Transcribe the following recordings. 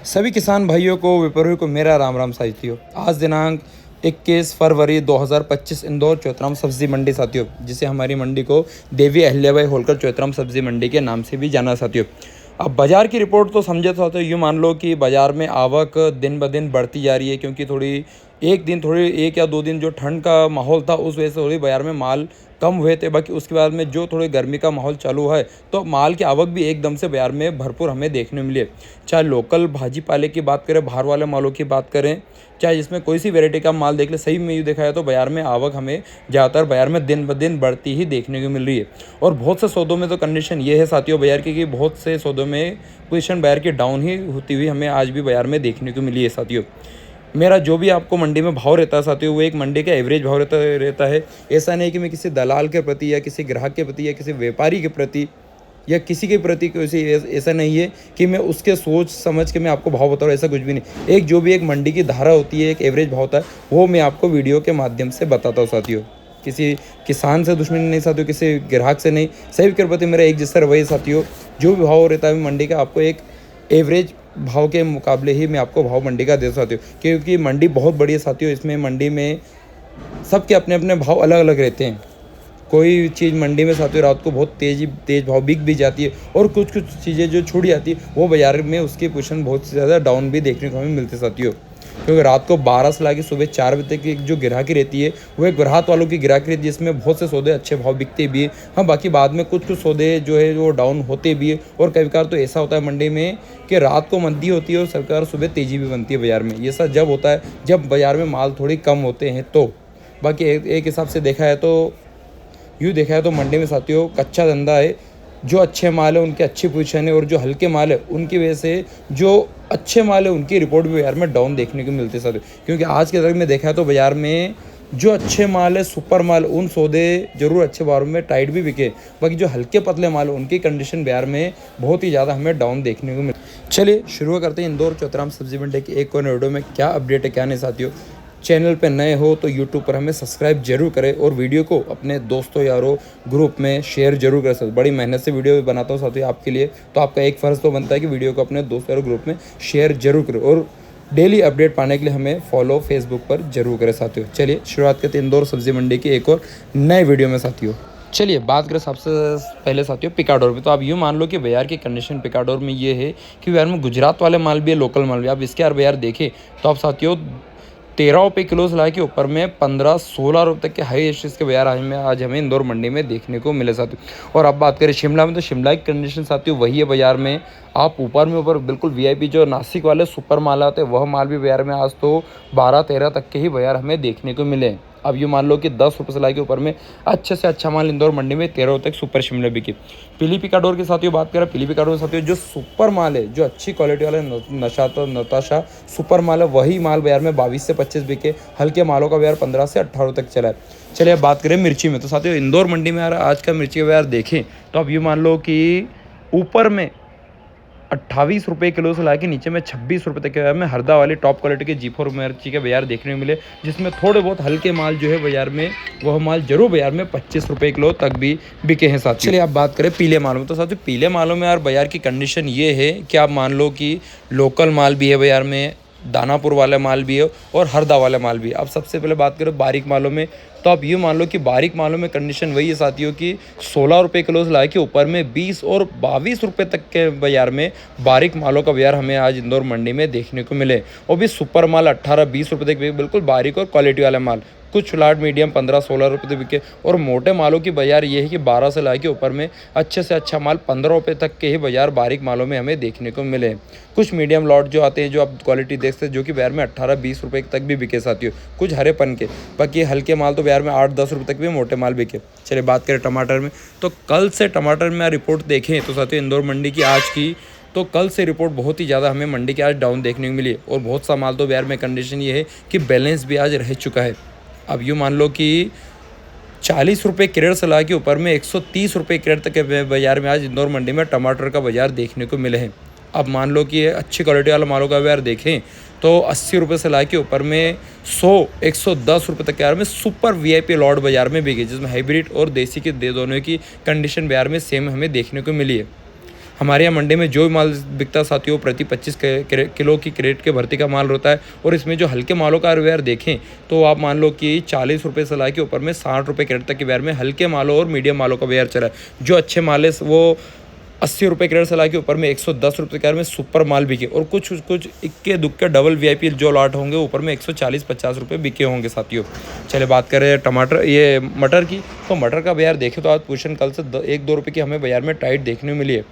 सभी किसान भाइयों को विपणियों को मेरा राम राम साथियों। आज दिनांक 21 फरवरी 2025 इंदौर चौथराम सब्जी मंडी साथियों, जिसे हमारी मंडी को देवी अहिल्याबाई होलकर चौथराम सब्जी मंडी के नाम से भी जाना साथियों। अब बाज़ार की रिपोर्ट तो समझे तो यूँ मान लो कि बाज़ार में आवक दिन ब दिन बढ़ती जा रही है, क्योंकि एक या दो दिन जो ठंड का माहौल था उस वजह से थोड़ी बाज़ार में माल कम हुए थे। बाकी उसके बाद में जो थोड़ी गर्मी का माहौल चालू है तो माल की आवक भी एकदम से बाज़ार में भरपूर हमें देखने मिली है। चाहे लोकल भाजी पाले की बात करें, बाहर वाले मालों की बात करें, चाहे जिसमें कोई सी वैरायटी का माल देख ले, सही में यूँ देखा है तो बाज़ार में आवक हमें ज़्यादातर बाज़ार में दिन ब दिन बढ़ती ही देखने को मिल रही है। और बहुत से सौदों में तो कंडीशन ये है साथियों बाज़ार की कि बहुत से सौदों में पोजीशन बाज़ार की डाउन ही होती हुई हमें आज भी बाज़ार में देखने को मिली है साथियों। मेरा जो भी आपको मंडी में भाव रहता है साथियों, वो एक मंडी का एवरेज भाव रहता है। ऐसा नहीं कि मैं किसी दलाल के प्रति या किसी ग्राहक के प्रति या किसी व्यापारी के प्रति या किसी के प्रति ऐसा नहीं है कि मैं उसके सोच समझ के मैं आपको भाव बता रहा हूँ, ऐसा कुछ भी नहीं। एक जो भी एक मंडी की धारा होती है, एक एवरेज भाव होता है, वो मैं आपको वीडियो के माध्यम से बताता हूँ साथियों। किसी किसान से दुश्मनी नहीं साथियों, किसी ग्राहक से नहीं, सभी के प्रति मेरा एक जैसा रवैया साथियों। जो भी भाव रहता है मंडी का आपको एक एवरेज भाव के मुकाबले ही मैं आपको भाव मंडी का दे सकती हूँ, क्योंकि मंडी बहुत बड़ी है साथियों। इसमें मंडी में सबके अपने अपने भाव अलग अलग रहते हैं। कोई चीज़ मंडी में साथियों रात को बहुत तेज़ भाव बिक भी जाती है, और कुछ चीज़ें जो छूट जाती है वो बाज़ार में उसकी पोजीशन बहुत ज़्यादा डाउन भी देखने को हमें मिलती है साथियों। क्योंकि रात को 12 से लाके सुबह 4 बजे तक की जो ग्राहकी रहती है वो एक राहत वालों की ग्राहकी रहती है, जिसमें बहुत से सौदे अच्छे भाव बिकते भी है। हाँ, बाकी बाद में कुछ सौदे जो है वो डाउन होते भी है। और कई बार तो ऐसा होता है मंडी में कि रात को मंदी होती है और सरकार सुबह तेज़ी भी बनती है बाज़ार में। ये सब जब होता है जब बाज़ार में माल थोड़ी कम होते हैं। तो बाकी एक हिसाब से देखा है तो यूँ देखा है तो मंडी में साथियों कच्चा धंधा है। जो अच्छे माल है उनकी अच्छी पोजीशन है, और जो हल्के माल है उनकी वजह से जो अच्छे माल है उनकी रिपोर्ट भी बाज़ार में डाउन देखने को मिलती है साथियों। क्योंकि आज के दौर में देखा है तो बाज़ार में जो अच्छे माल है, सुपर माल, उन सौदे जरूर अच्छे भाव में टाइट भी बिके। बाकी जो हल्के पतले माल है उनकी कंडीशन बाज़ार में बहुत ही ज़्यादा हमें डाउन देखने को मिल। चलिए शुरू करते हैं इंदौर चौथराम सब्जी मंडी की एक और वीडियो में क्या अपडेट है क्या नहीं साथियों। चैनल पे नए हो तो यूट्यूब पर हमें सब्सक्राइब जरूर करें, और वीडियो को अपने दोस्तों यारों ग्रुप में शेयर जरूर करें। बड़ी मेहनत से वीडियो बनाता हूँ साथियों आपके लिए, तो आपका एक फ़र्ज़ तो बनता है कि वीडियो को अपने दोस्तों यारों ग्रुप में शेयर जरूर करें, और डेली अपडेट पाने के लिए हमें फॉलो फेसबुक पर जरूर करें साथियों। चलिए शुरुआत करते हैं इंदौर सब्जी मंडी की एक और नए वीडियो में साथियों। चलिए बात करें सबसे पहले साथियों पिकाडोर में। तो आप यूँ मान लो कि बाज़ार की कंडीशन पिकाडोर में ये है कि बाज़ार में गुजरात वाले माल भी है, लोकल माल भी। आप इसके यार बाज़ार देखें तो आप साथियों 13 रुपये किलो से लाके ऊपर में 15-16 रुपये तक के हाई एस्टिस के बाज़ार आज हमें इंदौर मंडी में देखने को मिले साथियों। और अब बात करें शिमला में, तो शिमला की कंडीशन साथियों वही है बाज़ार में। आप ऊपर बिल्कुल वीआईपी जो नासिक वाले सुपर माल आते हैं वह माल भी बाज़ार में आज तो 12-13 तक के ही बाज़ार हमें देखने को मिले। अब ये मान लो कि 10 रुपये से लाके ऊपर में अच्छे से अच्छा माल इंदौर मंडी में 13 तक सुपर शिमला बिकी। पीली पिकाडोर की साथियों बात करें, पीली पिकाडोर साथियों जो सुपर माल है, जो अच्छी क्वालिटी वाला नताशा सुपर माल है, वही माल बाज़ार में 22 से 25 बिके। हल्के मालों का बाज़ार 15 से 18 तक चला है। चलिए अब बात करें मिर्ची में, तो साथियों इंदौर मंडी में यार आज का मिर्ची का बाज़ार देखें तो अब ये मान लो कि ऊपर में 28 रुपये किलो से लाके नीचे में 26 रुपये तक के बाज़ार में हरदा वाली टॉप क्वालिटी के G4 मिर्ची के बाज़ार देखने को मिले, जिसमें थोड़े बहुत हल्के माल जो है बाज़ार में वह माल जरूर बाज़ार में 25 रुपये किलो तक भी बिके हैं साथियों। चलिए आप बात करें पीले मालों में, तो साथियों पीले मालों में यार बाज़ार की कंडीशन ये है कि आप मान लो कि लोकल माल भी है बाज़ार में, दानापुर वाला माल भी है और हरदा वाला माल भी है। अब सबसे पहले बात करें बारीक मालों में, तो आप ये मान लो कि बारीक मालों में कंडीशन वही है साथियों कि 16 रुपये किलो से लाके ऊपर में 20 और 22 रुपये तक के बाज़ार में बारीक मालों का बाज़ार हमें आज इंदौर मंडी में देखने को मिले। और भी सुपर माल 18-20 रुपये तक बिल्कुल बारीक और क्वालिटी वाला माल, कुछ लार्ज मीडियम 15-16 रुपये तक बिके। और मोटे मालों की बाज़ार ये है कि 12 से लाके ऊपर में अच्छे से अच्छा माल 15 रुपये तक के ही बाज़ार बारीक मालों में हमें देखने को मिले। कुछ मीडियम लॉट जो आते हैं जो आप क्वालिटी देखते हैं जो कि बाज़ार में 18-20 रुपये तक भी बिके साथियों, कुछ हरेपन के। बाकी हल्के माल तो बाज़ार में 8-10 रुपये तक भी मोटे माल बिके। चलिए बात करें टमाटर में, तो कल से टमाटर में रिपोर्ट देखें तो साथियों इंदौर मंडी की आज की, तो कल से रिपोर्ट बहुत ही ज़्यादा हमें मंडी के आज डाउन देखने को मिली। और बहुत सा माल तो बाज़ार में कंडीशन ये है कि बैलेंस भी आज रह चुका है। अब यूँ मान लो कि 40 रुपये क्रेट से ला के ऊपर में 130 रुपये क्रेट तक के बाज़ार में आज इंदौर मंडी में टमाटर का बाज़ार देखने को मिले हैं। अब मान लो कि अच्छी क्वालिटी वाला मालों का बाज़ार देखें तो 80 रुपये से ला के ऊपर में 100-110 रुपये तक के बाज़ार में सुपर वीआईपी लॉट बाज़ार में बिके, जिसमें हाइब्रिड और देसी के दोनों की कंडीशन बाज़ार में सेम हमें देखने को मिली है। हमारे यहाँ मंडी में जो भी माल बिकता है साथियों प्रति 25 किलो की क्रेट के भर्ती का माल होता है। और इसमें जो हल्के मालों का वेयर देखें तो आप मान लो कि 40 रुपये से लाके ऊपर में 60 रुपये क्रेट तक के वेयर में हल्के मालों और मीडियम मालों का वेयर चला है। जो अच्छे माल है वो 80 रुपये क्रेट से लाके ऊपर में 110 रुपये क्रेट में सुपर माल बिके। और कुछ इक्के दुक्के डबल VIP जो लॉट होंगे ऊपर में 140-50 रुपये बिके होंगे साथियों। चलिए बात करें टमाटर ये मटर की, तो मटर का बाजार देखें तो आज पोजीशन कल से 1-2 रुपये की हमें बाजार में टाइट देखने को मिली है।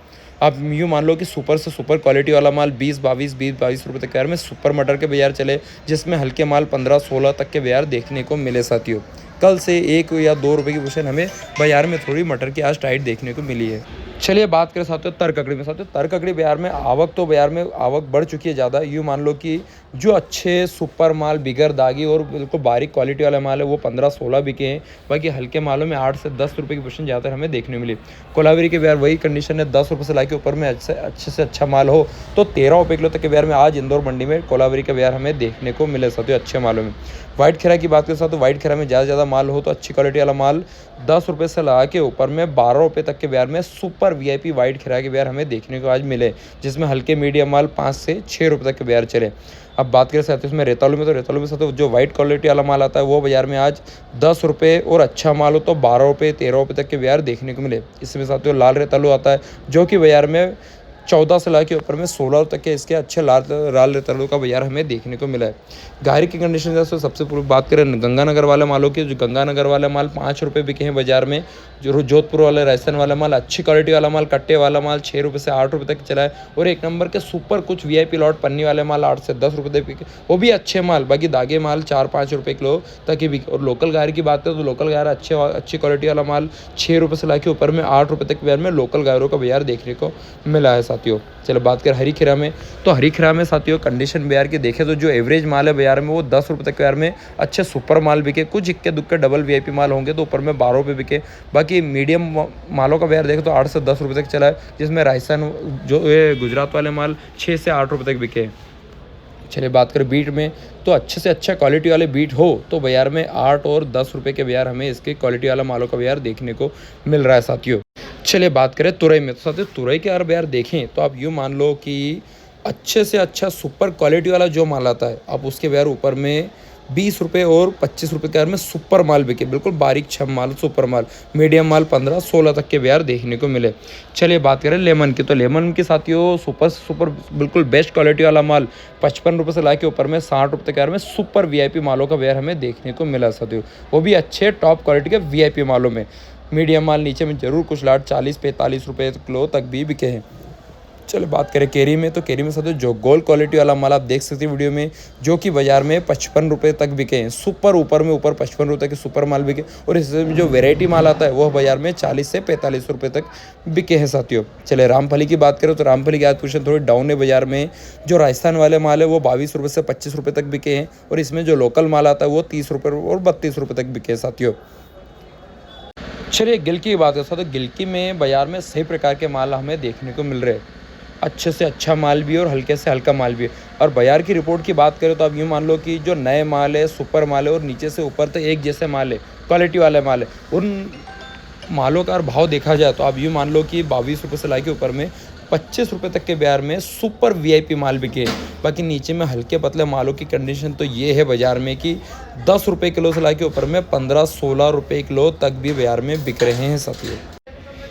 आप यूँ मान लो कि सुपर से सुपर क्वालिटी वाला माल 20-22 रुपये तक के बाजार में सुपर मटर के बाजार चले, जिसमें हल्के माल 15-16 तक के बाजार देखने को मिले साथियों। कल से 1 या 2 रुपये की पोजीशन हमें बाजार में थोड़ी मटर की आज टाइट देखने को मिली है। चलिए बात करें साथियों तरककड़ी में। साथियों तरककड़ी बाजार में आवक बढ़ चुकी है ज़्यादा। यूँ मान लो कि जो अच्छे सुपर माल बिगर दागी और बिल्कुल बारीक क्वालिटी वाला माल है वो 15-16 बिके हैं। बाकी हल्के मालों में 8 से 10 रुपये की पोजीशन ज़्यादातर हमें देखने को मिली। कोलावेरी के बाजार वही कंडीशन है, 10 रुपये से लाके ऊपर में अच्छे से अच्छा माल हो तो 13 रुपये किलो तक के बाजार में आज इंदौर मंडी में कोलावेरी का बाजार हमें देखने को मिले साथियों अच्छे मालों में। वाइट खीरा की बात करें साथियों, वाइट खीरा में ज़्यादा माल हो तो अच्छी क्वालिटी वाला माल 10 रुपये से लगा के ऊपर में 12 रुपये तक के बाजार में सुपर VIP वाइट खीरा के बाजार हमें देखने को आज मिले, जिसमें हल्के मीडियम माल 5 से 6 रुपये तक के बाजार चले। अब बात करें साथियों इसमें रेतालू में, तो रेतालू में साथियों जो वाइट क्वालिटी वाला माल आता है वो बाजार में आज 10 रुपये और अच्छा माल हो तो 12 रुपये 13 रुपये तक के बाजार देखने को मिले। इसमें साथियों लाल रेतालू आता है जो कि बाजार में 14 से लाके ऊपर में 16 तक के इसके अच्छे लाल रेतालू का बाजार हमें देखने को मिला है। गायरी की कंडीशन जैसे सबसे पूर्व बात करें गंगानगर वाले मालों की, जो गंगानगर वाले माल 5 रुपये बिके हैं बाजार में। जो जोधपुर वाले राजस्थान वाला माल अच्छी क्वालिटी वाला माल कट्टे वाला माल 6 रुपये से 8 रुपये तक चला है। और 1 नंबर के सुपर कुछ VIP लॉट पन्नी वाले माल 8 से 10 रुपये तक बिके, वो भी अच्छे माल। बाकी दागे माल 4-5 रुपये किलो तक ही बिके। और लोकल गायर की बात करें तो लोकल गायर अच्छी क्वालिटी वाला माल 6 रुपये से लाके ऊपर में 8 रुपये तक बाजार में लोकल गायरों का बाजार देखने को मिला है साथियों। चलो बात करें हरी खीरा में, तो हरी खीरा में साथियों कंडीशन बाजार की देखें तो जो एवरेज माल है बाजार में वो 10 रुपये तक बाजार में अच्छे सुपर माल बिके। कुछ इक्के दुक्के डबल VIP माल होंगे तो ऊपर में 12 रुपये बिके। बाकी मीडियम मालों का बाजार देखें तो 8 से 10 रुपये तक चला है, जिसमें राजस्थान जो गुजरात वाले माल 6 से 8 रुपये तक बिके। चलिए बात करें बीट में, तो अच्छे से अच्छा क्वालिटी वाले बीट हो तो बाजार में 8 और 10 रुपये के बाजार हमें इसके क्वालिटी वाला मालों का बाजार देखने को मिल रहा है साथियों। चलिए बात करें तुरई में, तो साथियों तुरई के यार बाजार देखें तो आप यूँ मान लो कि अच्छे से अच्छा सुपर क्वालिटी वाला जो माल आता है आप उसके बाजार ऊपर में 20 रुपये और 25 रुपये के बाजार में सुपर माल बिके, बिल्कुल बारीक छम माल सुपर माल। मीडियम माल 15-16 तक के बाजार देखने को मिले। चलिए बात करें लेमन की, तो लेमन के साथियों सुपर बिल्कुल बेस्ट क्वालिटी वाला माल 55 रुपये से लाके ऊपर में 60 रुपये के बाजार में सुपर VIP मालों का बाजार हमें देखने को मिला साथियों, वो भी अच्छे टॉप क्वालिटी के VIP मालों में। मीडियम माल नीचे में जरूर कुछ लाट 40-45 रुपये किलो तक भी बिके हैं। चलो बात करें केरी में, तो केरी में साथियों जो गोल्ड क्वालिटी वाला माल आप देख सकते हैं वीडियो में, जो कि बाजार में 55 रुपये तक बिके हैं। सुपर ऊपर 55 रुपये के सुपर माल बिके। और इसमें जो वेराइटी माल आता है वह बाजार में 40 से 45 रुपये तक बिके हैं साथियों। चले रामफली की बात करें तो रामफली की आज पोजीशन थोड़ी डाउन है बाजार में। जो राजस्थान वाले माल है वो 22 रुपये से 25 रुपये तक बिके हैं। और इसमें जो लोकल माल आता है वो 30 रुपये और 32 रुपये तक बिके साथियों। चलिए गिलकी की बात करें तो गिलकी में बाजार में सही प्रकार के माल हमें देखने को मिल रहे हैं, अच्छे से अच्छा माल भी है और हल्के से हल्का माल भी है। और बाजार की रिपोर्ट की बात करें तो आप यूँ मान लो कि जो नए माल है सुपर माल है और नीचे से ऊपर तक एक जैसे माल है क्वालिटी वाले माल है, उन मालों का भाव देखा जाए तो आप यूँ मान लो कि 22 रुपये से लाके ऊपर में 25 रुपये तक के बाजार में सुपर VIP माल बिके। बाकी नीचे में हल्के पतले मालों की कंडीशन तो ये है बाजार में कि 10 रुपये किलो से लाके ऊपर में 15-16 रुपये किलो तक भी बाजार में बिक रहे हैं साथियों।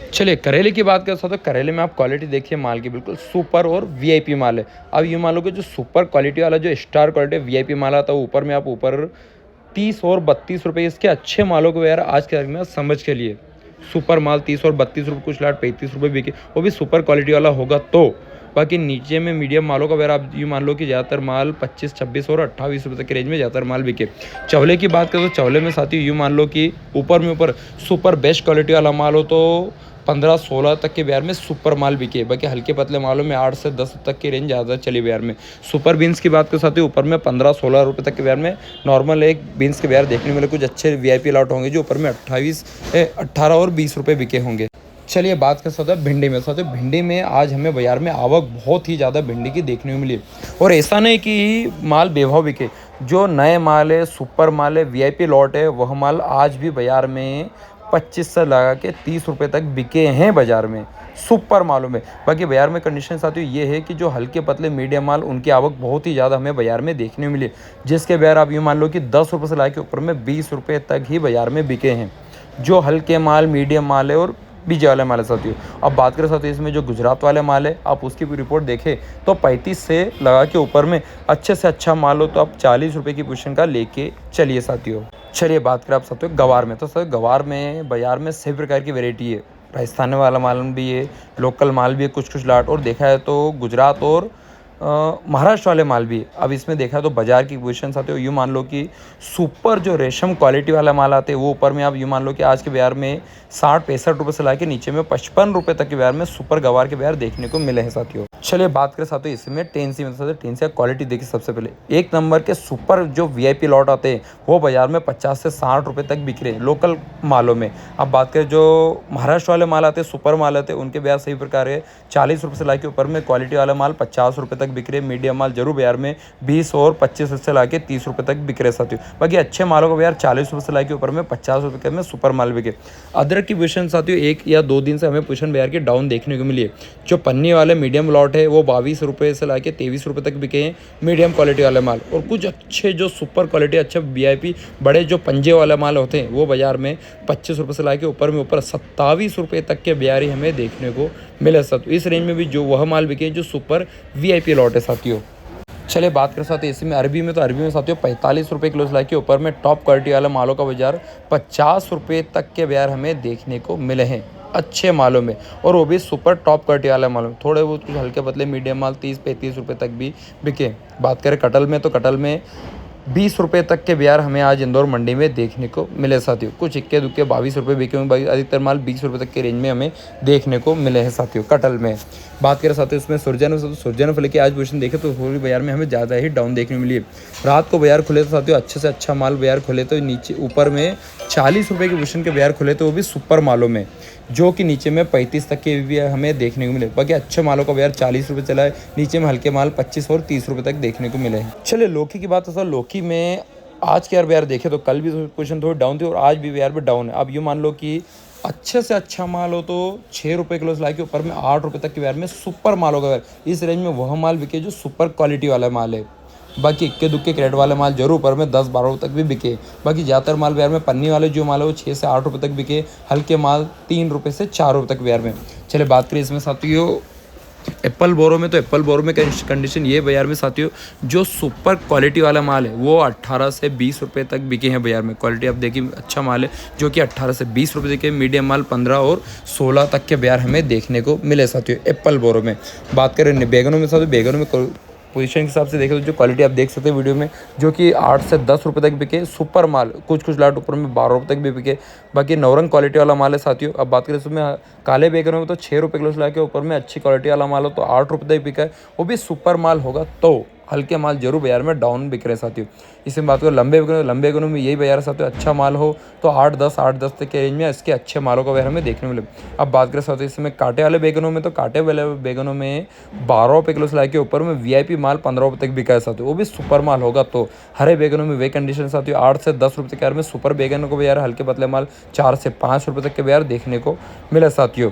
चलिए करेले की बात करते हैं तो करेले में आप क्वालिटी देखिए माल की, बिल्कुल सुपर और VIP माल है। अब ये मान लो कि जो सुपर क्वालिटी वाला जो स्टार क्वालिटी VIP माल आता है ऊपर में आप ऊपर 30 और 32 रुपये इसके अच्छे मालों को यार आज के तारीख में समझ के लिए सुपर माल 30 और 32 रुपये कुछ लाट 35 रुपये बिके, वो भी सुपर क्वालिटी वाला होगा तो। बाकी नीचे में मीडियम मालों का वेर आप यूँ मान लो कि ज़्यादातर माल 25, 26 और 28 रुपये तक के रेंज में ज़्यादातर माल बिके। चवले की बात करें तो चवले में साथी यूँ मान लो कि ऊपर सुपर बेस्ट क्वालिटी वाला माल हो तो 15-16 तक के बाजार में सुपर माल बिके। बाकी हल्के पतले मालों में 8 से 10 तक की रेंज ज़्यादा चली बाजार में। सुपर बीन्स की बात कर सकते हैं ऊपर में 15-16 रुपये तक के बाजार में नॉर्मल एक बीन्स के बाजार देखने मिले। कुछ अच्छे VIP लॉट होंगे जो ऊपर में 18 और 20 रुपये बिके होंगे। चलिए बात कर सकते हैं भिंडी में। सकते भिंडी में आज हमें बाजार में आवक बहुत ही ज़्यादा भिंडी की देखने को मिली और ऐसा नहीं कि माल बेभाव बिके। जो नए माल है सुपर माल है VIP लॉट है वह माल आज भी बाजार में 25 से लगा के 30 रुपये तक बिके हैं बाज़ार में, सुपर मालों में। बाकी बाज़ार में कंडीशन साथियों ये है कि जो हल्के पतले मीडियम माल उनकी आवक बहुत ही ज़्यादा हमें बाज़ार में देखने को मिली, जिसके बाज़ार आप यूँ मान लो कि 10 रुपये से ला के ऊपर में 20 रुपये तक ही बाज़ार में बिके हैं, जो हल्के माल, मीडियम माल है और बीजे वाले माल है साथियों। अब बात करें साथियों इसमें जो गुजरात वाले माल है, आप उसकी भी रिपोर्ट देखें तो 35 से लगा के ऊपर में अच्छे से अच्छा माल हो तो आप 40 रुपये की पोजीशन का लेके चलिए साथियों। चलिए बात करें आप साथियों गवार में, तो साथियों गवार में बाज़ार में सभी प्रकार की वैरायटी है, राजस्थान वाला माल भी है, लोकल माल भी है कुछ लाट, और देखा है तो गुजरात और महाराष्ट्र वाले माल भी है। अब इसमें देखा तो बाज़ार की पोजीशन साथियों यूँ मान लो कि सुपर जो रेशम क्वालिटी वाला माल आते हैं वो ऊपर में आप यूँ मान लो कि आज के बाज़ार में 60-65 रुपये से ला के नीचे में 55 रुपये तक के बाज़ार में सुपर गवार के बाज़ार देखने को मिले हैं साथियों। चलिए बात करें साथियों इसमें टेंसी में, साथियों टेंसी का क्वालिटी देखिए सबसे पहले एक नंबर के सुपर जो वीआईपी लॉट आते हैं वो बाज़ार में 50 से 60 रुपये तक बिक रहे हैं लोकल मालों में। अब बात करें जो महाराष्ट्र वाले माल आते हैं, सुपर माल आते हैं, उनके बाज़ार सही प्रकार है 40 रुपये से ला के ऊपर में क्वालिटी वाला माल 50 रुपये तक बिक रहे, मीडियम माल जरूर बाज़ार में 20 और 25 से ला के 30 रुपये तक बिक रहे साथियों। बाकी अच्छे मालों का बाज़ार 40 रुपये से ला के ऊपर में 50 रुपये के में सुपर माल बिके। अदरक की पोजीशन साथियों 1 या 2 दिन से हमें पोजीशन बाज़ार की डाउन देखने को मिली है। जो पन्नी वाले मीडियम लॉट है वो 22 रुपये से ला के 23 रुपये तक बिके हैं मीडियम क्वालिटी वाले माल, और कुछ अच्छे जो सुपर क्वालिटी अच्छे वीआईपी बड़े जो पंजे वाले माल होते हैं वो बाज़ार में 25 रुपये से ला के ऊपर में ऊपर 27 रुपये तक के बाज़ार ही हमें देखने को मिले साथियों। इस रेंज में भी जो वह माल बिके जो सुपर वीआईपी लॉट है साथियों। चलिए बात करें साथियों इसमें अरबी में, तो अरबी में साथियों 45 रुपये किलो से ला के ऊपर में टॉप क्वालिटी वाले मालों का बाज़ार 50 रुपये तक के बाज़ार हमें देखने को मिले हैं अच्छे मालों में, और वो भी सुपर टॉप क्वालिटी वाले मालों में। थोड़े बहुत कुछ हल्के पतले मीडियम माल 30-35 रुपये तक भी बिके। बात करें कटल में, तो कटल में 20 रुपये तक के बाज़ार हमें आज इंदौर मंडी में देखने को मिले साथियों। कुछ इक्के दुक्के 22 रुपये बिके हुए, अधिकतर माल 20 रुपये तक के रेंज में हमें देखने को मिले हैं साथियों कटल में। बात करें साथियों इसमें सुरजन की आज पोजीशन देखें तो पूरी बाज़ार में हमें ज़्यादा ही डाउन देखने को मिली है। रात को बाज़ार खुले तो साथियों अच्छे से अच्छा माल बाज़ार खुले तो नीचे ऊपर में 40 रुपये की पोजीशन के बाज़ार खुले तो वो भी सुपर मालों में, जो कि नीचे में 35 तक के भी हमें देखने को मिले। बाकी अच्छे मालों का बाज़ार 40 रुपये चला है, नीचे में हल्के माल 25 और 30 रुपये तक देखने को मिले हैं। चलिए लौकी की बात है सर, लौकी में आज के बाज़ार देखें तो कल भी पोजीशन थोड़ी डाउन थी और आज भी बाज़ार में डाउन है। अब यूँ मान लो कि अच्छे से अच्छा माल हो तो 6 रुपये किलो से ला के ऊपर में 8 रुपये तक के बाज़ार में सुपर माल होगा। इस रेंज में वह माल बिके जो सुपर क्वालिटी वाला माल है। बाकी इक्के दुक्के क्रेड वाले माल जरूर ऊपर में 10-12 तक भी बिके। बाकी ज़्यादातर माल बाज़ार में पन्नी वाले जो माल है वो 6 से 8 रुपये तक बिके, हल्के माल 3 रुपये से 4 रुपये तक बाज़ार में। चले बात करें इसमें साथियों एप्पल बोरो में, तो एप्पल बोरो में कंडीशन ये बाज़ार में साथियों जो सुपर क्वालिटी वाला माल है वो 18 से 20 रुपये तक बिके हैं बाज़ार में। क्वालिटी आप देखिए अच्छा माल है जो कि 18 से 20 रुपये के, मीडियम माल 15 और 16 तक के बाज़ार हमें देखने को मिले साथियों एप्पल बोरो में। बात करें बैगनों में साथियों, बैगनों में पोजीशन के हिसाब से देखें तो जो क्वालिटी आप देख सकते हैं वीडियो में, जो कि 8 से 10 रुपये तक बिके, सुपर माल कुछ लाट ऊपर में 12 रुपये तक भी बिके। बाकी नौरंग क्वालिटी वाला माल है साथियों। अब बात करें उसमें काले बैगनों में तो 6 रुपये किलो से ला के ऊपर में अच्छी क्वालिटी वाला माल हो तो 8 रुपये तक बिका है, वो भी सुपर माल होगा तो हल्के माल जरूर बाज़ार में डाउन बिक रहे साथियों। इसमें बात करो लंबे बैगनों में यही बाज़ार साथियों अच्छा माल हो तो 8-10 तक के रेंज में इसके अच्छे मालों का बाज़ार हमें देखने को मिले। अब बात करें साथियों इसमें कांटे वाले बैगनों में, तो कांटे वाले बैगनों में 12 रुपये किलो से ला के ऊपर में वीआईपी माल 15 रुपये तक बिका है साथियों, वो भी सुपर माल होगा तो। हरे बैगनों में वे कंडीशन साथियों 8 से 10 रुपये के में सुपर बैगनों को बाज़ार, हल्के पतले माल 4 से 5 रुपये तक के बाज़ार देखने को मिला साथियों।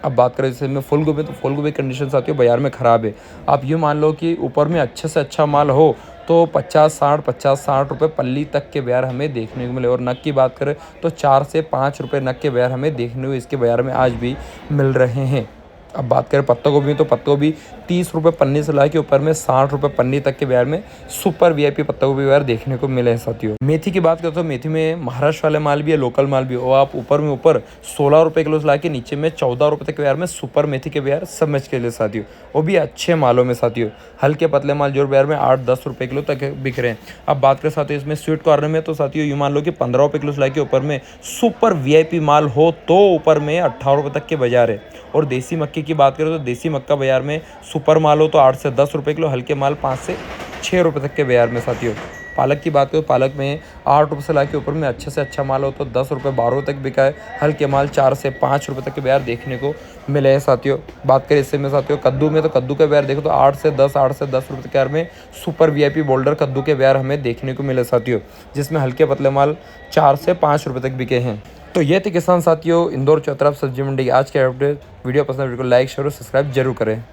अब बात करें जैसे में फूल गोभी, तो फूल गोभी कंडीशन साथियों बाज़ार में ख़राब है। आप यूँ मान लो कि ऊपर में अच्छे से अच्छा माल हो तो 50-60 रुपये पल्ली तक के बाज़ार हमें देखने को मिले, और नग की बात करें तो 4 से 5 रुपये नग के बाज़ार हमें देखने को इसके बाज़ार में आज भी मिल रहे हैं। अब बात करें पत्ता गोभी, तो पत्ता गोभी 30 रुपये पन्नी से ला के ऊपर में 60 रुपये पन्नी तक के बाज़ार में सुपर वीआईपी पत्ता गोभी बाज़ार देखने को मिले हैं साथियों। मेथी की बात करें तो मेथी में महाराष्ट्र वाले माल भी है, लोकल माल भी है, और आप ऊपर 16 रुपये किलो से ला के नीचे में 14 रुपये तक के बाज़ार में सुपर मेथी के बाज़ार समझ के लिए साथियों, वो भी अच्छे मालों में साथियों। हल्के पतले माल जो बाज़ार में 8-10 रुपये किलो तक बिक रहे हैं। अब बात करें साथियों इसमें स्वीट कॉर्नर में, तो साथियों यूँ मान लो कि 15 रुपये किलो से ला के ऊपर में सुपर वीआईपी माल हो तो ऊपर में 18 रुपये तक के बाज़ार है। और देसी मक्के की बात करें तो देसी मक्का बाज़ार में सुपर माल हो तो 8 से 10 रुपये किलो, हल्के माल 5 से 6 रुपये तक के बाज़ार में साथियों। पालक की बात करें तो पालक में 8 रुपये से ला के ऊपर में अच्छे से अच्छा माल हो तो 10 रुपये 12 रुपये तक बिका है, हल्के माल 4 से 5 रुपये तक के बाज़ार देखने को मिले हैं साथियों। बात करें इससे में साथियों कद्दू में, तो कद्दू के बाज़ार देखो तो 8 से 10 रुपये के बाज़ार में सुपर वीआईपी बोल्डर कद्दू के बाज़ार हमें देखने को मिले साथियों, जिसमें हल्के पतले माल 4 से 5 रुपये तक बिके हैं। तो ये थे किसान साथियों इंदौर चौतरफ सब्जी मंडी की आज के अपडेट। वीडियो पसंद है वीडियो को लाइक शेयर और सब्सक्राइब जरूर करें।